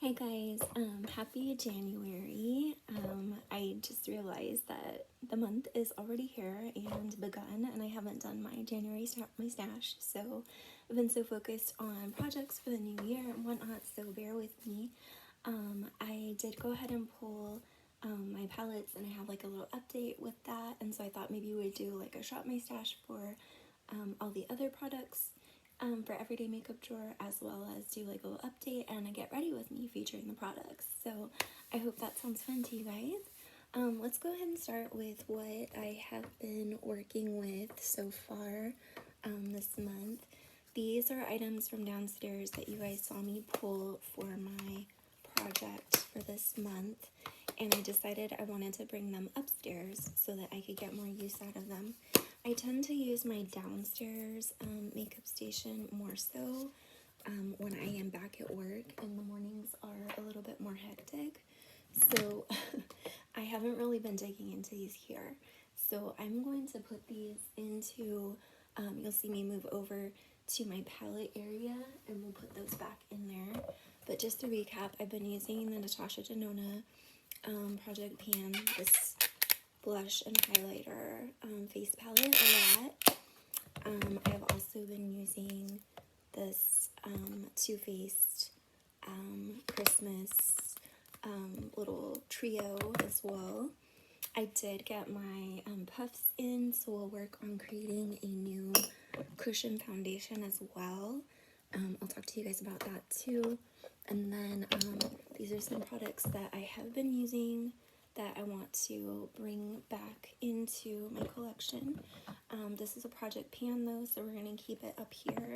Hi guys, happy January. I just realized that the month is already here and begun, and I haven't done my January my stash, so I've been so focused on projects for the new year and whatnot, so bear with me. I did go ahead and pull my palettes, and I have like a little update with that, and so I thought maybe we'd do like a shop my stash for all the other products for everyday makeup drawer, as well as do like a little update and a get ready with me featuring the products. So I hope that sounds fun to you guys. Let's go ahead and start with what I have been working with so far this month. These are items from downstairs that you guys saw me pull for my project for this month, and I decided I wanted to bring them upstairs so that I could get more use out of them. I tend to use my downstairs makeup station more so when I am back at work and the mornings are a little bit more hectic. So I haven't really been digging into these here. So I'm going to put these into, you'll see me move over to my palette area and we'll put those back in there. But just to recap, I've been using the Natasha Denona Project Pan, this blush and highlighter face palette a lot. I've also been using this Too Faced Christmas little trio as well. I did get my puffs in, so we'll work on creating a new cushion foundation as well. I'll talk to you guys about that too. And then these are some products that I have been using that I want to bring back into my collection. This is a Project Pan though, so we're going to keep it up here.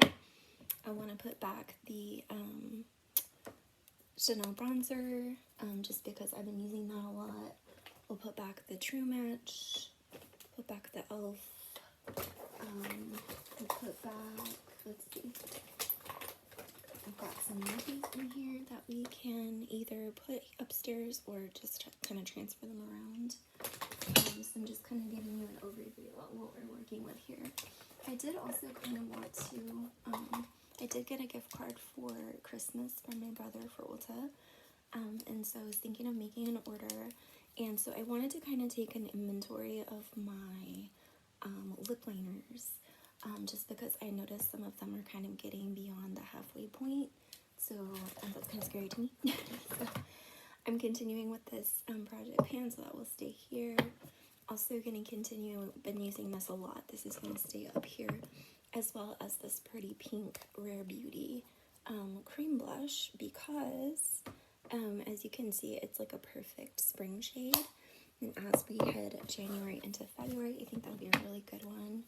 I want to put back the Chanel bronzer, just because I've been using that a lot. We'll put back the True Match, put back the e.l.f. We'll put back, let's see, I've got some movies in here that we can either put upstairs or just kind of transfer them around. So I'm just kind of giving you an overview of what we're working with here. I did also kind of want to, I did get a gift card for Christmas from my brother for Ulta, and so I was thinking of making an order, and so I wanted to kind of take an inventory of my lip liners, just because I noticed some of them are kind of getting beyond the halfway point, so that's kind of scary to me. So I'm continuing with this Project Pan, so that will stay here. Also going to continue, been using this a lot, this is going to stay up here, as well as this pretty pink Rare Beauty cream blush, because as you can see, it's like a perfect spring shade, and as we head January into February, I think that'll be a really good one.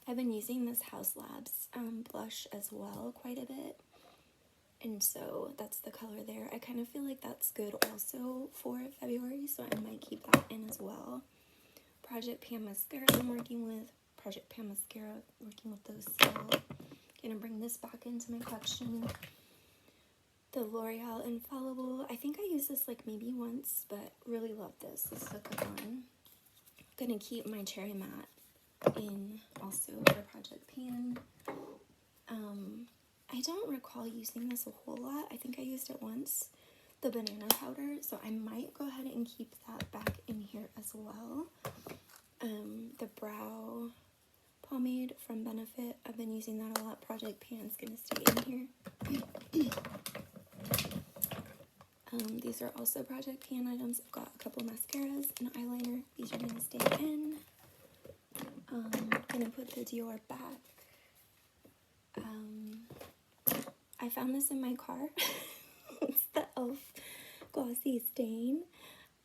I've been using this Haus Labs blush as well quite a bit, and so that's the color there. I kind of feel like that's good also for February, so I might keep that in as well. Project Pan mascara I'm working with. Project Pan mascara, working with those still. Gonna bring this back into my collection. The L'Oreal Infallible. I think I used this like maybe once, but really love this. This is a good one. Gonna keep my Cherry Matte in also for Project Pan. I don't recall using this a whole lot. I think I used it once. The banana powder, so I might go ahead and keep that back in here as well. The brow pomade from Benefit, I've been using that a lot. Project Pan's gonna stay in here. These are also Project Pan items. I've got a couple mascaras and eyeliner. These are gonna stay in. Gonna put the Dior back. I found this in my car. It's the e.l.f. Glossy Stain.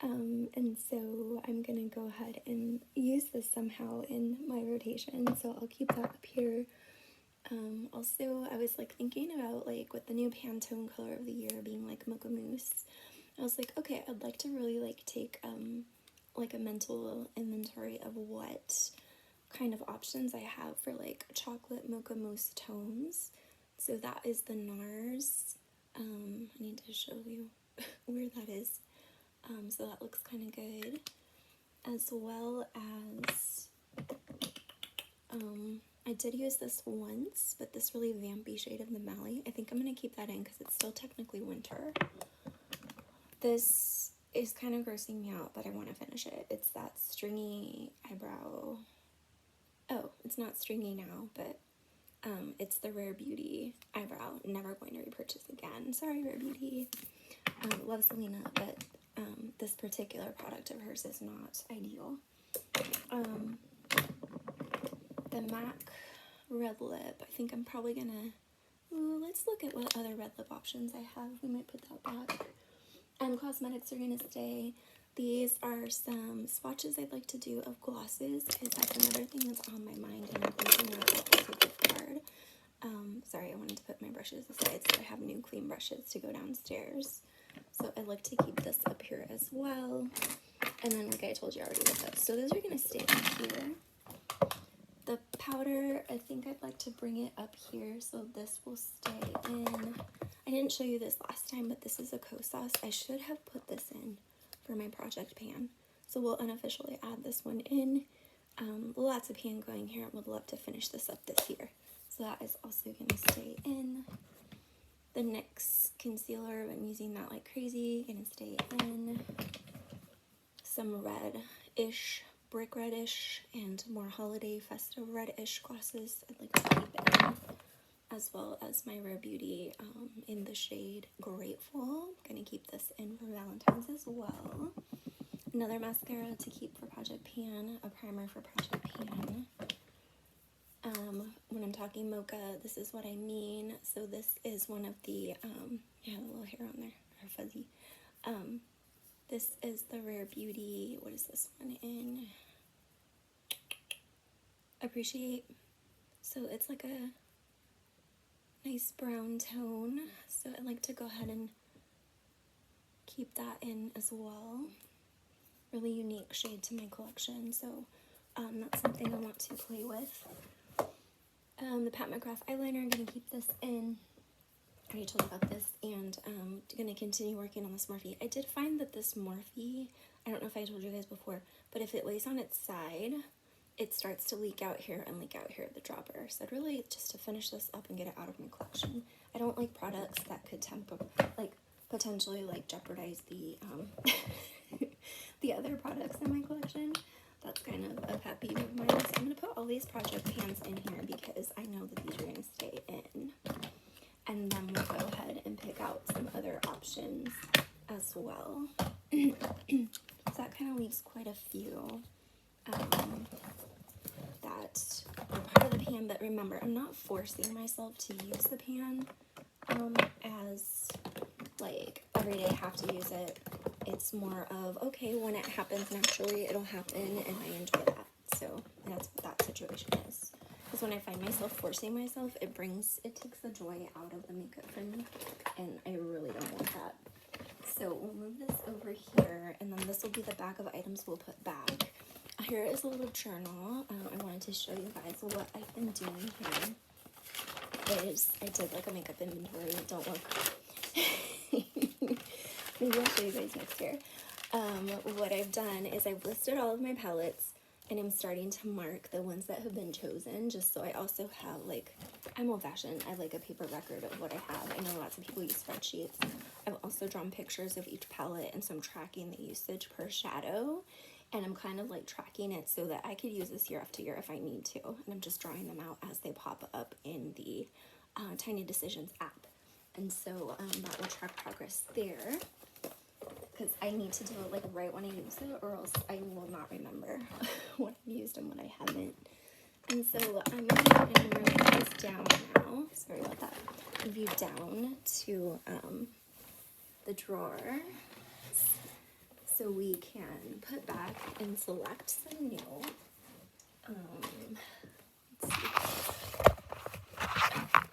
And so I'm gonna go ahead and use this somehow in my rotation, so I'll keep that up here. Also, I was like thinking about like with the new Pantone color of the year being like Mocha Mousse, I was like, okay, I'd like to really like take like a mental inventory of what kind of options I have for like chocolate Mocha Mousse tones. So that is the NARS. I need to show you where that is. So that looks kind of good, as well as I did use this once, but this really vampy shade of the Mally, I think I'm going to keep that in because it's still technically winter. This is kind of grossing me out, but I want to finish it. It's that stringy eyebrow. Oh, it's not stringy now, but it's the Rare Beauty eyebrow. Never going to repurchase again. Sorry, Rare Beauty. Love Selena, but this particular product of hers is not ideal. The MAC Red Lip. I think I'm probably gonna... Ooh, let's look at what other red lip options I have. We might put that back. Cosmetics are gonna stay. These are some swatches I'd like to do of glosses, because that's another thing that's on my mind, and I'm thinking that I'll take a gift card. Sorry, I wanted to put my brushes aside so I have new clean brushes to go downstairs. So I'd like to keep this up here as well. And then, like I told you, I already with those. So those are gonna stay up here. The powder, I think I'd like to bring it up here, so this will stay in. I didn't show you this last time, but this is a Kosas. I should have put this in for my project pan. So we'll unofficially add this one in. Lots of pan going here. I would love to finish this up this year. So that is also going to stay in. The NYX concealer, I'm using that like crazy, going to stay in. Some red-ish, brick reddish, and more holiday festive reddish glosses I'd like to keep in, as well as my Rare Beauty in the shade Grateful. I'm going to keep this in for Valentine's as well. Another mascara to keep for Project Pan, a primer for Project Pan. When I'm talking mocha, this is what I mean. So this is one of the, yeah, a little hair on there, or fuzzy. This is the Rare Beauty, what is this one in? Appreciate. So it's like a nice brown tone. So I like to go ahead and keep that in as well. Really unique shade to my collection. So that's something I want to play with. The Pat McGrath eyeliner, I'm going to keep this in. I already told you about this, and I'm going to continue working on this Morphe. I did find that this Morphe, I don't know if I told you guys before, but if it lays on its side, it starts to leak out here and leak out here at the dropper. So I'd really, just to finish this up and get it out of my collection. I don't like products that could potentially jeopardize the the other products in my collection. That's kind of a pet peeve of mine. So I'm going to put all these project pans in here because I know that these are going to stay in. And then we'll go ahead and pick out some other options as well. So that kind of leaves quite a few that are part of the pan. But remember, I'm not forcing myself to use the pan as like every day I have to use it. It's more of, okay, when it happens naturally, it'll happen, and I enjoy that. So that's what that situation is. Because when I find myself forcing myself, it takes the joy out of the makeup for me, and I really don't want that. So we'll move this over here, and then this will be the back of items we'll put back. Here is a little journal. I wanted to show you guys what I've been doing here. I did like a makeup inventory. Don't look. Maybe I'll show you guys next year. What I've done is I've listed all of my palettes, and I'm starting to mark the ones that have been chosen, just so I also have, I'm old-fashioned. I like a paper record of what I have. I know lots of people use spreadsheets. I've also drawn pictures of each palette, and so I'm tracking the usage per shadow, and I'm kind of tracking it so that I could use this year after year if I need to, and I'm just drawing them out as they pop up in the Tiny Decisions app. And so that will track progress there, because I need to do it right when I use it, or else I will not remember what I've used and what I haven't. And so I'm going to move this down now. Sorry about that. Move you down to the drawer, so we can put back and select some new. Let's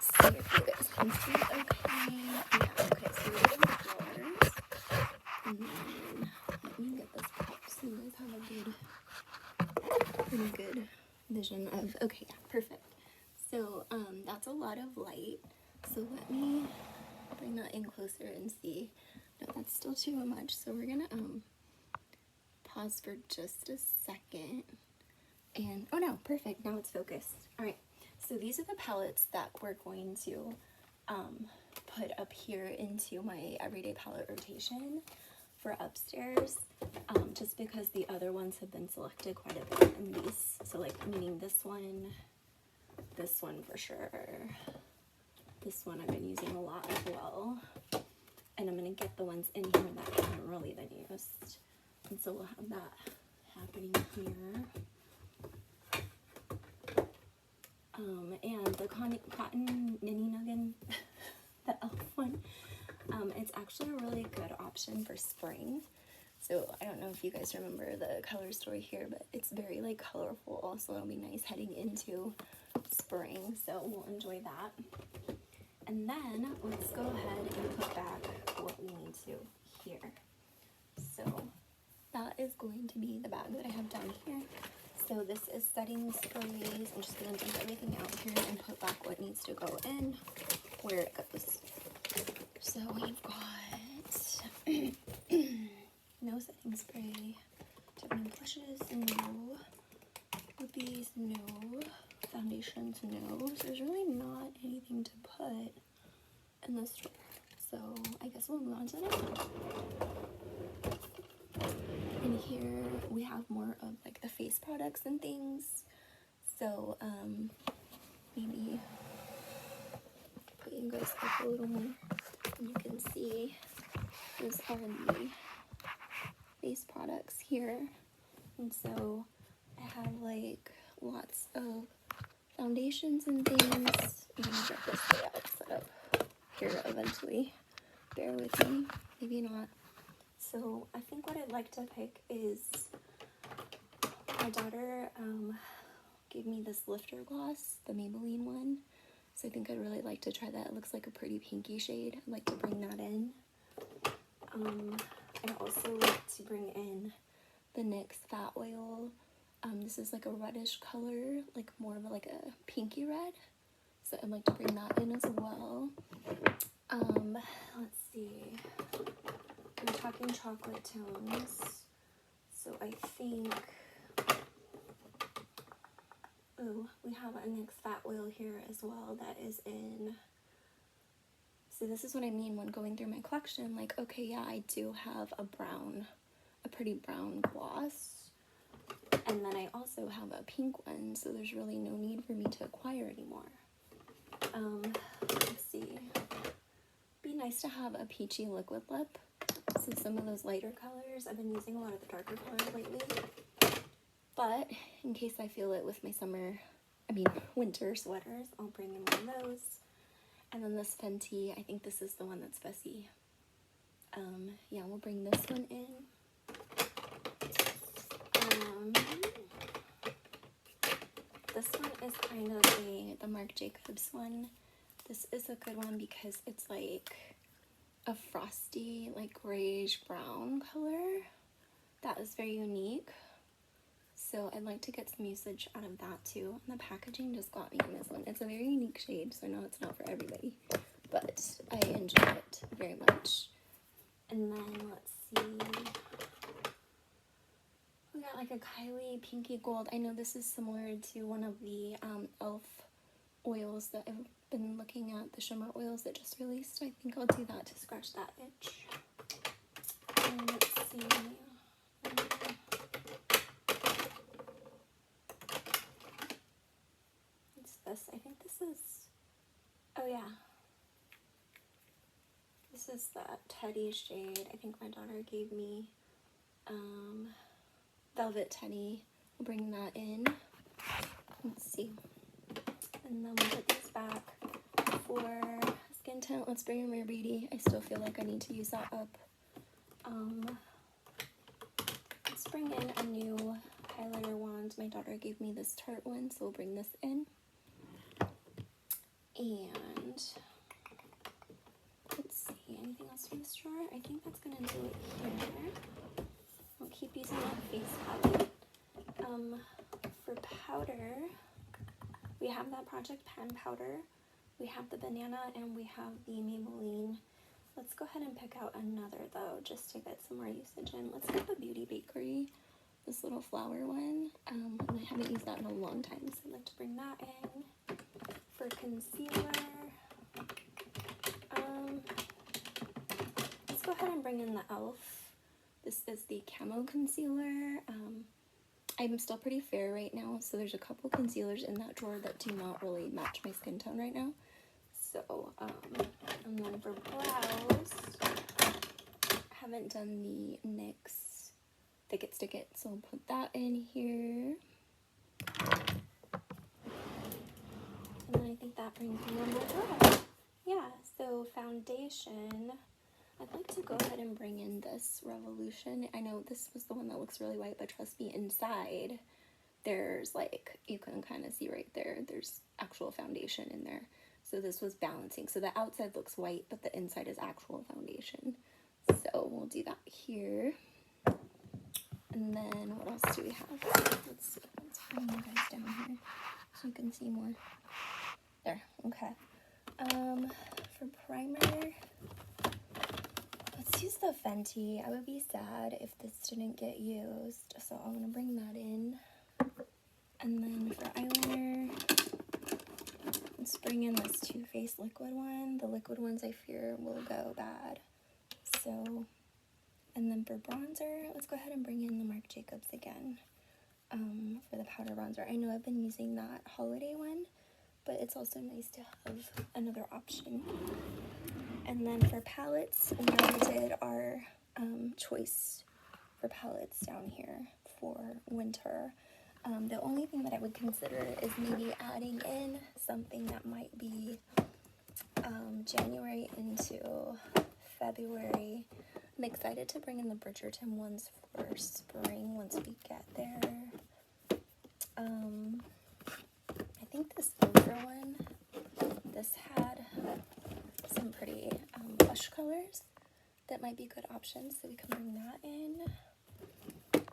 see if you guys can see it okay. Yeah, okay, so we're in the drawers. And then let me get this up so you guys have a pretty good vision of, okay, yeah, perfect. So that's a lot of light. So let me bring that in closer and see. No, that's still too much. So we're gonna pause for just a second. And oh no, perfect, now it's focused. All right, so these are the palettes that we're going to put up here into my everyday palette rotation. for upstairs, just because the other ones have been selected quite a bit in these. So like, meaning this one for sure. This one I've been using a lot as well. And I'm gonna get the ones in here that haven't really been used. And so we'll have that happening here. And the cotton mini nuggin, the elf one, it's actually a really good option for spring. So I don't know if you guys remember the color story here, but it's very like colorful, so it'll be nice heading into spring. So we'll enjoy that. And then let's go ahead and put back what we need to here. So that is going to be the bag that I have down here. So this is setting sprays. I'm just going to dump everything out here and put back what needs to go in, where it goes. So we've got no setting spray, different brushes, no, these, no, foundations, no. So there's really not anything to put in this drawer. So I guess we'll move on to the next one. In here we have more of like the face products and things. So maybe put you guys up a little more and you can see those are the face products here. And so I have like lots of foundations and things. I'm gonna get this layout set up here eventually. Bear with me, maybe not. So I think what I'd like to pick is, my daughter gave me this lifter gloss, the Maybelline one. So I think I'd really like to try that. It looks like a pretty pinky shade. I'd like to bring that in. I'd also like to bring in the NYX Fat Oil. This is like a reddish color, like more of like a pinky red. So I'd like to bring that in as well. Let's see. I'm talking chocolate tones. So I think, oh, we have a NYX Fat Oil here as well that is in. So this is what I mean when going through my collection. Like, okay, yeah, I do have a pretty brown gloss. And then I also have a pink one, so there's really no need for me to acquire anymore. Let's see. Be nice to have a peachy liquid lip. So some of those lighter colors, I've been using a lot of the darker colors lately. But in case I feel it with my winter sweaters, I'll bring in one of those. And then this Fenty, I think this is the one that's Fessy. Yeah, we'll bring this one in. This one is kind of the Marc Jacobs one. This is a good one because it's like a frosty, like grayish brown color. That is very unique. So I'd like to get some usage out of that too. And the packaging just got me in this one. It's a very unique shade, so I know it's not for everybody, but I enjoy it very much. And then let's see. We got like a Kylie Pinky Gold. I know this is similar to one of the e.l.f. oils that I've been looking at, the shimmer oils that just released. I think I'll do that to scratch that itch. And let's see. What's this? I think this is, oh yeah. This is that Teddy shade. I think my daughter gave me Velvet Teddy. I'll bring that in. Let's see. And then we'll put these back for skin tint. Let's bring in Rare Beauty. I still feel like I need to use that up. Let's bring in a new highlighter wand. My daughter gave me this Tarte one, so we'll bring this in. And let's see, anything else from this drawer? I think that's gonna do it here. I'll keep using that face palette. For powder, we have that Project Pan powder, we have the banana, and we have the Maybelline. Let's go ahead and pick out another though, just to get some more usage in. Let's get the Beauty Bakery, this little flower one. And I haven't used that in a long time, so I'd like to bring that in. For concealer, let's go ahead and bring in the e.l.f. This is the Camo Concealer. I'm still pretty fair right now, so there's a couple concealers in that drawer that do not really match my skin tone right now. So, and then for brows, I haven't done the NYX Thick It Stick It, so I'll put that in here. And then I think that brings me one more drawer. Yeah, so foundation. I'd like to go ahead and bring in this Revolution. I know this was the one that looks really white, but trust me, inside there's like, you can kind of see right there, there's actual foundation in there. So this was balancing. So the outside looks white, but the inside is actual foundation. So we'll do that here. And then what else do we have? Let's see. Let's bring you guys down here so you can see more. There, okay. For primer, let's use the Fenty. I would be sad if this didn't get used, so I'm gonna bring that in. And then for eyeliner, let's bring in this Too Faced liquid one. The liquid ones I fear will go bad. So, and then for bronzer, let's go ahead and bring in the Marc Jacobs again. For the powder bronzer. I know I've been using that holiday one, but it's also nice to have another option. And then for palettes, we already did our choice for palettes down here for winter. The only thing that I would consider is maybe adding in something that might be January into February. I'm excited to bring in the Bridgerton ones for spring once we get there. I think this Oprah one, this had some pretty blush colors that might be good options, so we can bring that in.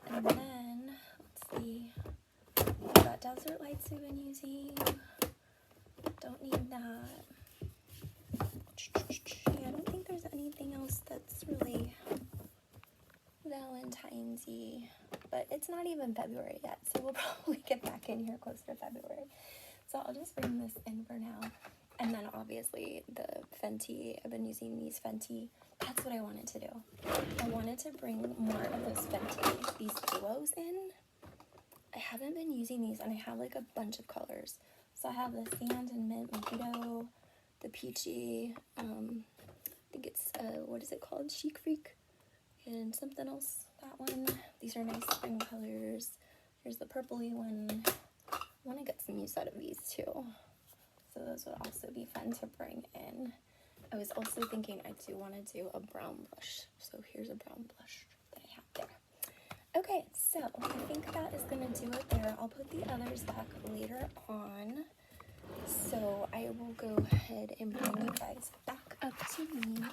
And then, let's see, we've got Desert Lights we've been using. Don't need that. Yeah, I don't think there's anything else that's really Valentine's-y, but it's not even February yet, so we'll probably get back in here closer to February. So I'll just bring this in for now. And then obviously the Fenty, I've been using these Fenty. That's what I wanted to do. I wanted to bring more of those Fenty, these duos in. I haven't been using these, and I have like a bunch of colors. So I have the Sand and Mint Mojito, the Peachy, I think it's, what is it called? Chic Freak, and something else, that one. These are nice spring colors. Here's the purpley one. I want to get some use out of these too. So those would also be fun to bring in. I was also thinking I do want to do a brown blush. So here's a brown blush that I have there. Okay, so I think that is going to do it there. I'll put the others back later on. So I will go ahead and bring you guys back up to me.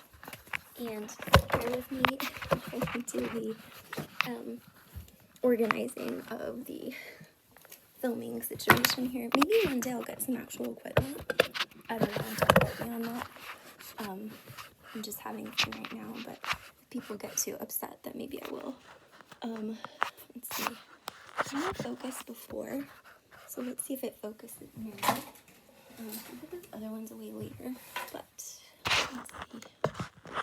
And bear with me while we do the organizing of the filming situation here. Maybe one day I'll get some actual equipment. I don't know, don't quote me on that. I'm just having fun right now, but if people get too upset, then maybe I will. Let's see. I kind of focused before, so let's see if it focuses now. I'll put those other ones away later, but let's see.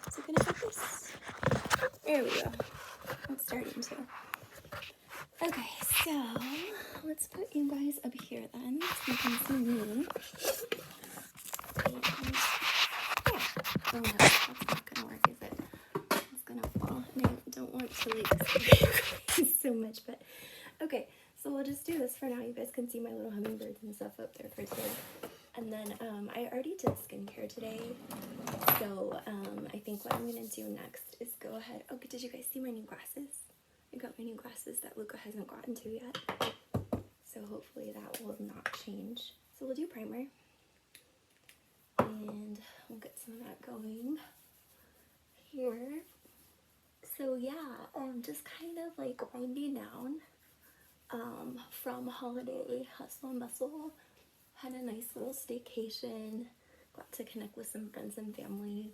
Is it gonna focus? There we go. It's starting to. Okay, so let's put you guys up here then, so you can see me. And, yeah. Oh no, that's not gonna work, is it? It's gonna fall. I don't want to like so much, but okay. So we'll just do this for now. You guys can see my little hummingbirds and stuff up there for today. And then I already did skincare today, so I think what I'm gonna do next is go ahead. Oh, did you guys see my new glasses? I got my new glasses that Luca hasn't gotten to yet, so hopefully that will not change. So we'll do primer, and we'll get some of that going here. So yeah, just kind of like winding down from holiday hustle and bustle. Had a nice little staycation, got to connect with some friends and family.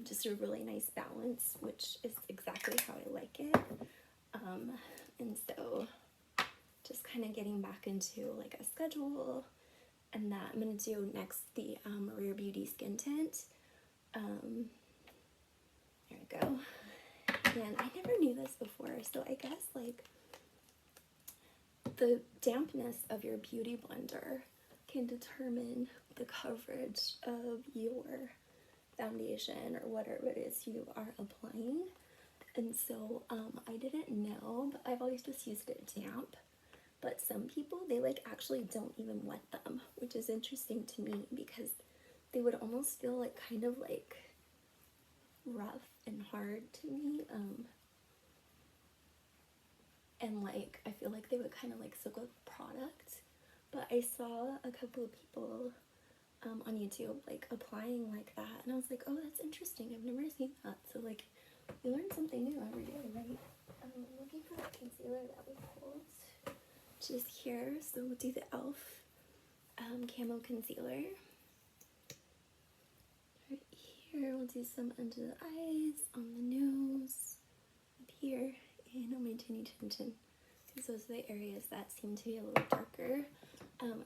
Just a really nice balance, which is exactly how I like it. And so just kind of getting back into like a schedule, and that I'm going to do next the Rare Beauty Skin Tint. There we go. And I never knew this before, so I guess like the dampness of your beauty blender can determine the coverage of your foundation or whatever it is you are applying. And so I didn't know, but I've always just used it damp. But some people, they like actually don't even wet them, which is interesting to me because they would almost feel like kind of like rough and hard to me. And like I feel like they would kind of like soak up product. But I saw a couple of people on YouTube like applying like that, and I was like, oh, that's interesting. I've never seen that. So like you learn something new every day, right? I'm looking for a concealer that we pulled. Just here, so we'll do the e.l.f. Camo Concealer. Right here, we'll do some under the eyes, on the nose, up here, and on my chin, because those are the areas that seem to be a little darker.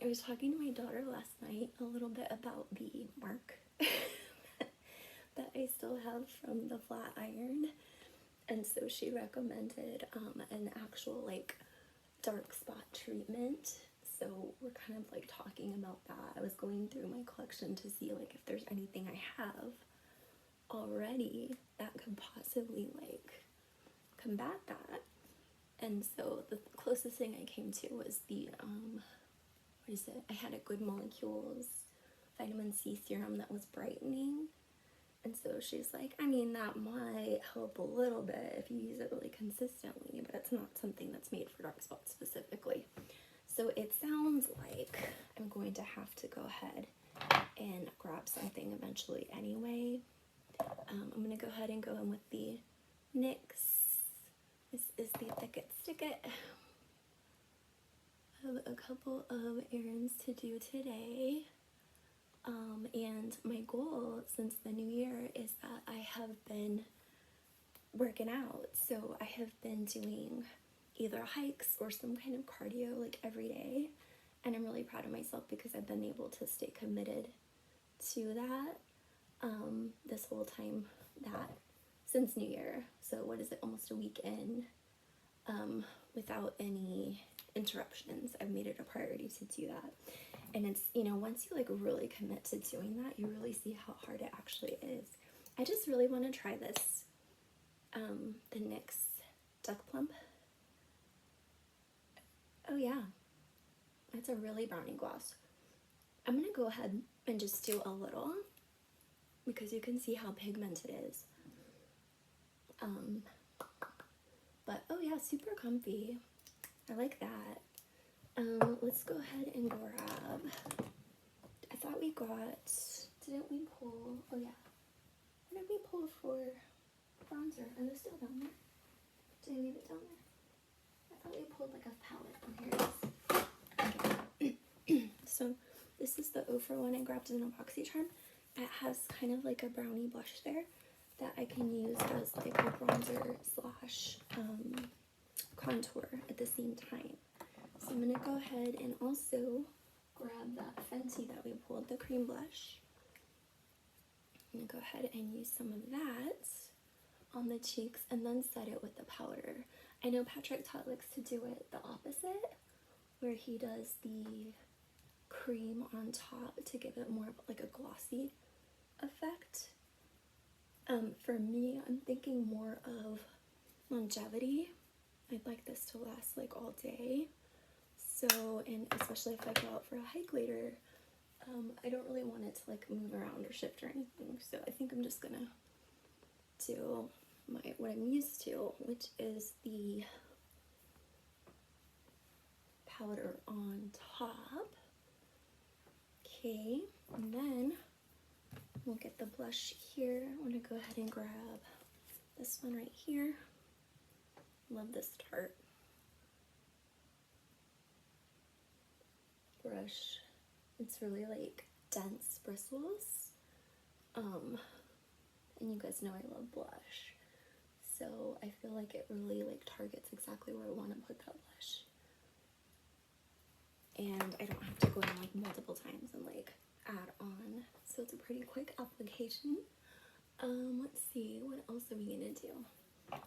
I was talking to my daughter last night a little bit about the mark that I still have from the flat iron, and so she recommended an actual like dark spot treatment. So we're kind of like talking about that. I was going through my collection to see like if there's anything I have already that could possibly like combat that. And so the closest thing I came to was the what is it? I had a Good Molecules vitamin C serum that was brightening. And so she's like, I mean, that might help a little bit if you use it really consistently, but it's not something that's made for dark spots specifically. So it sounds like I'm going to have to go ahead and grab something eventually anyway. I'm going to go ahead and go in with the NYX. This is the Thick It Stick It. I have a couple of errands to do today. And my goal since the new year is that I have been working out. So I have been doing either hikes or some kind of cardio like every day. And I'm really proud of myself because I've been able to stay committed to that this whole time that since New Year. So what is it, almost a week in, without any interruptions. I've made it a priority to do that. And it's, you know, once you like really commit to doing that, you really see how hard it actually is. I just really want to try this, the NYX Duck Plump. Oh yeah, that's a really brownie gloss. I'm going to go ahead and just do a little because you can see how pigmented it is. But oh yeah, super comfy. I like that. Let's go ahead and grab, I thought we got, didn't we pull, oh yeah, what did we pull for bronzer? Are they still down there? Did I leave it down there? I thought we pulled like a palette. Oh, here it is. So this is the Ofra one. I grabbed an BoxyCharm. It has kind of like a brownie blush there that I can use as like a bronzer slash contour at the same time. So I'm going to go ahead and also grab that Fenty that we pulled, the cream blush. I'm going to go ahead and use some of that on the cheeks and then set it with the powder. I know Patrick Todd likes to do it the opposite, where he does the cream on top to give it more of like a glossy effect. For me, I'm thinking more of longevity. I'd like this to last like all day. So, and especially if I go out for a hike later, I don't really want it to like move around or shift or anything. So I think I'm just gonna do what I'm used to, which is the powder on top. Okay, and then we'll get the blush here. I want to go ahead and grab this one right here. Love this Tarte brush. It's really like dense bristles. And you guys know I love blush. So I feel like it really like targets exactly where I want to put that blush. And I don't have to go in like multiple times and like add on. So it's a pretty quick application. Let's see, what else are we gonna do?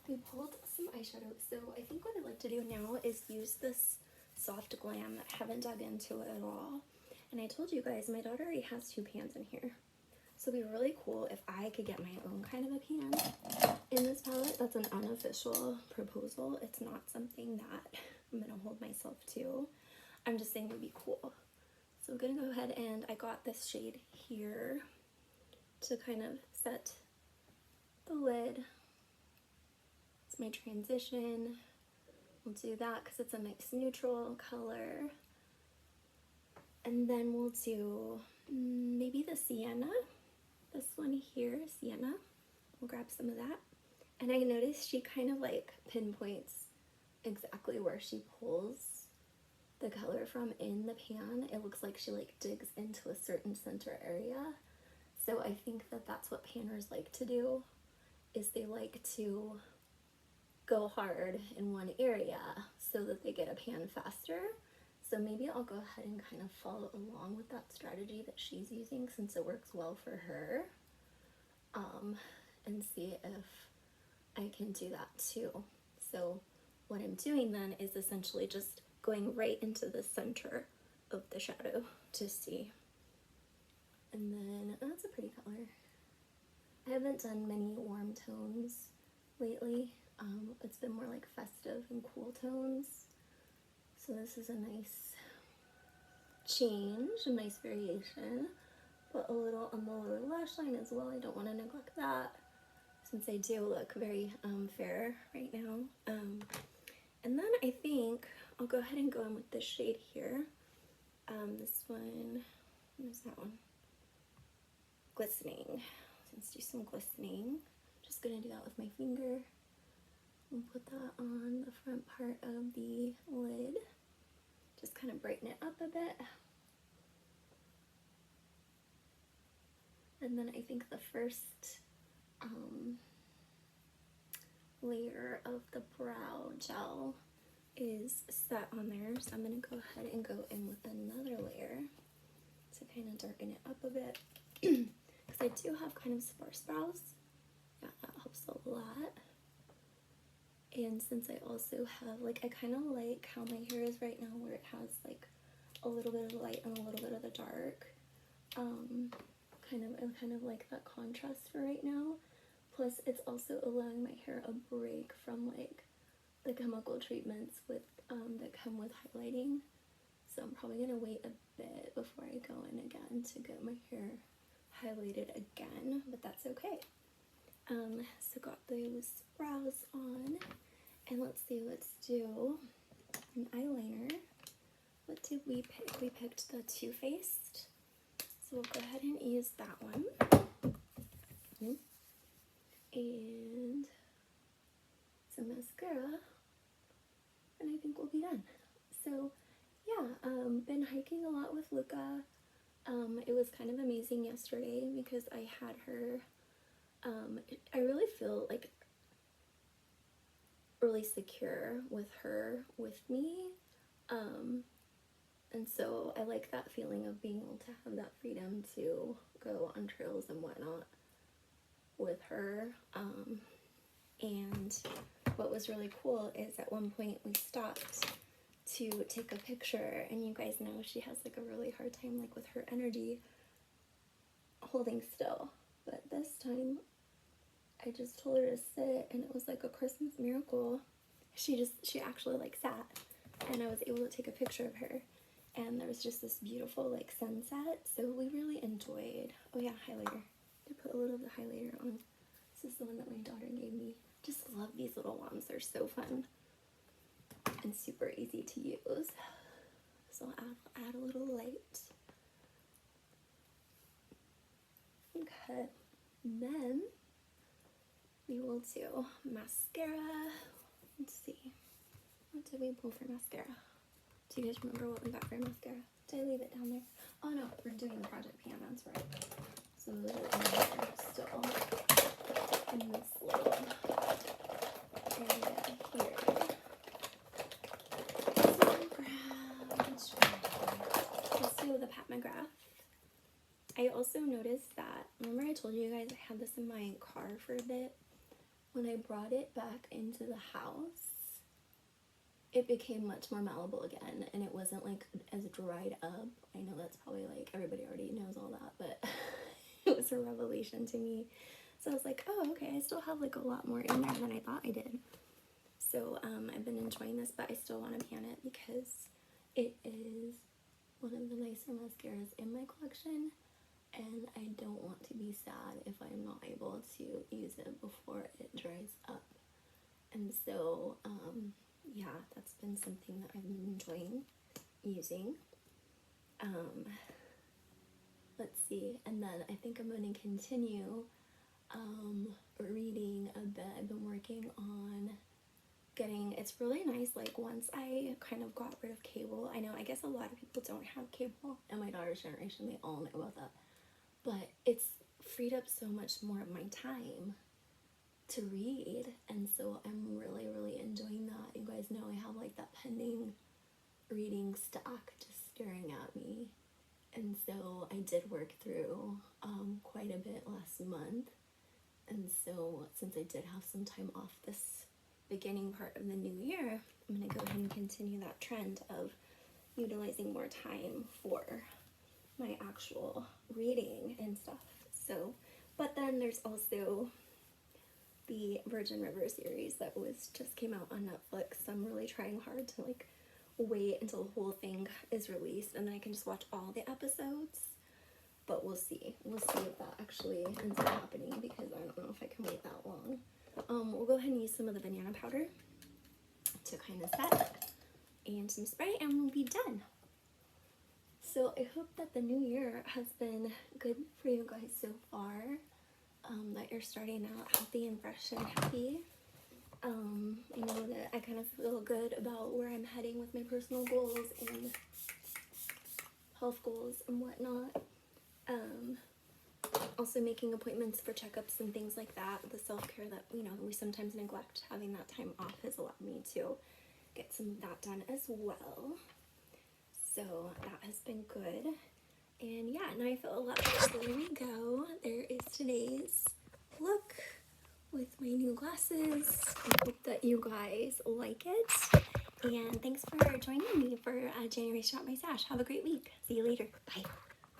we pulled some eyeshadow. So I think what I'd like to do now is use this Soft Glam. I haven't dug into it at all. And I told you guys, my daughter already has 2 pans in here. So it'd be really cool if I could get my own kind of a pan in this palette. That's an unofficial proposal. It's not something that I'm gonna hold myself to. I'm just saying it would be cool. So I'm gonna go ahead and I got this shade here to kind of set the lid. It's my transition. We'll do that because it's a nice neutral color. And then we'll do maybe the Sienna. This one here, Sienna. We'll grab some of that. And I noticed she kind of like pinpoints exactly where she pulls the color from in the pan. It looks like she like digs into a certain center area. So I think that that's what panners like to do, is they like to go hard in one area so that they get a pan faster. So maybe I'll go ahead and kind of follow along with that strategy that she's using since it works well for her, and see if I can do that too. So what I'm doing then is essentially just going right into the center of the shadow to see. And then, oh, that's a pretty color. I haven't done many warm tones lately. It's been more like festive and cool tones. So this is a nice change, a nice variation. Put a little on the lower lash line as well. I don't want to neglect that since I do look very fair right now. And then I think I'll go ahead and go in with this shade here. This one, what is that one? Glistening. Let's do some glistening. Just gonna do that with my finger and put that on the front part of the lid. Just kind of brighten it up a bit. And then I think the first layer of the brow gel is set on there. So I'm going to go ahead and go in with another layer to kind of darken it up a bit. Because I do have kind of sparse brows. Yeah, that helps a lot. And since I also have, like, I kind of like how my hair is right now, where it has like a little bit of the light and a little bit of the dark. I kind of like that contrast for right now. Plus, it's also allowing my hair a break from like the chemical treatments with that come with highlighting. So I'm probably gonna wait a bit before I go in again to get my hair highlighted again, but that's okay. So got those brows on, and let's see, let's do an eyeliner. What did we pick? We picked the Too Faced. So we'll go ahead and use that one. And some mascara, and I think we'll be done. So yeah, been hiking a lot with Luca. It was kind of amazing yesterday because I had her, I really feel like really secure with her with me. And so I like that feeling of being able to have that freedom to go on trails and whatnot with her. And what was really cool is at one point we stopped to take a picture, and you guys know she has like a really hard time like with her energy holding still. But this time I just told her to sit, and it was like a Christmas miracle. She actually like sat, and I was able to take a picture of her. And there was just this beautiful like sunset, so we really enjoyed. Oh yeah, highlighter. I put a little bit of highlighter on. This is the one that my daughter gave me. Just love these little ones. They're so fun and super easy to use. So I'll add a little light. Okay, then we will do mascara. Let's see. What did we pull for mascara? Do you guys remember what we got for mascara? Did I leave it down there? Oh no, we're doing Project Pan, that's right. So they're in here still. In this little area here. Let's do the Pat McGrath. I also noticed that, remember I told you guys I had this in my car for a bit? when I brought it back into the house, it became much more malleable again, and it wasn't like as dried up. I know that's probably like everybody already knows all that, but it was a revelation to me. So I was like, oh, okay, I still have like a lot more in there than I thought I did. So I've been enjoying this, but I still want to pan it because it is one of the nicer mascaras in my collection, and I don't want to be sad if I'm not able to use it before it dries up. And so, yeah, that's been something that I've been enjoying using. Let's see, and then I think I'm going to continue reading a bit. I've been working on getting, it's really nice, like once I kind of got rid of cable, I know, I guess a lot of people don't have cable, and my daughter's generation, they all know about that, but it's freed up so much more of my time to read, and so I'm really, really enjoying that. You guys know I have like that pending reading stack just staring at me, and so I did work through quite a bit last month, and so since I did have some time off this beginning part of the new year, I'm going to go ahead and continue that trend of utilizing more time for my actual reading and stuff. So, but then there's also the Virgin River series that was just came out on Netflix. So I'm really trying hard to like wait until the whole thing is released and then I can just watch all the episodes. But we'll see. We'll see if that actually ends up happening because I don't know if I can wait that long. We'll go ahead and use some of the banana powder to kind of set and some spray and we'll be done. So I hope that the new year has been good for you guys so far, that you're starting out healthy and fresh and happy. I know that I kind of feel good about where I'm heading with my personal goals and health goals and whatnot. Also making appointments for checkups and things like that, the self-care that, you know, we sometimes neglect. Having that time off has allowed me to get some of that done as well. So that has been good. And yeah, now I feel a lot better. So there we go. There is today's look with my new glasses. I hope that you guys like it. And thanks for joining me for January Shop My Stash. Have a great week. See you later. Bye.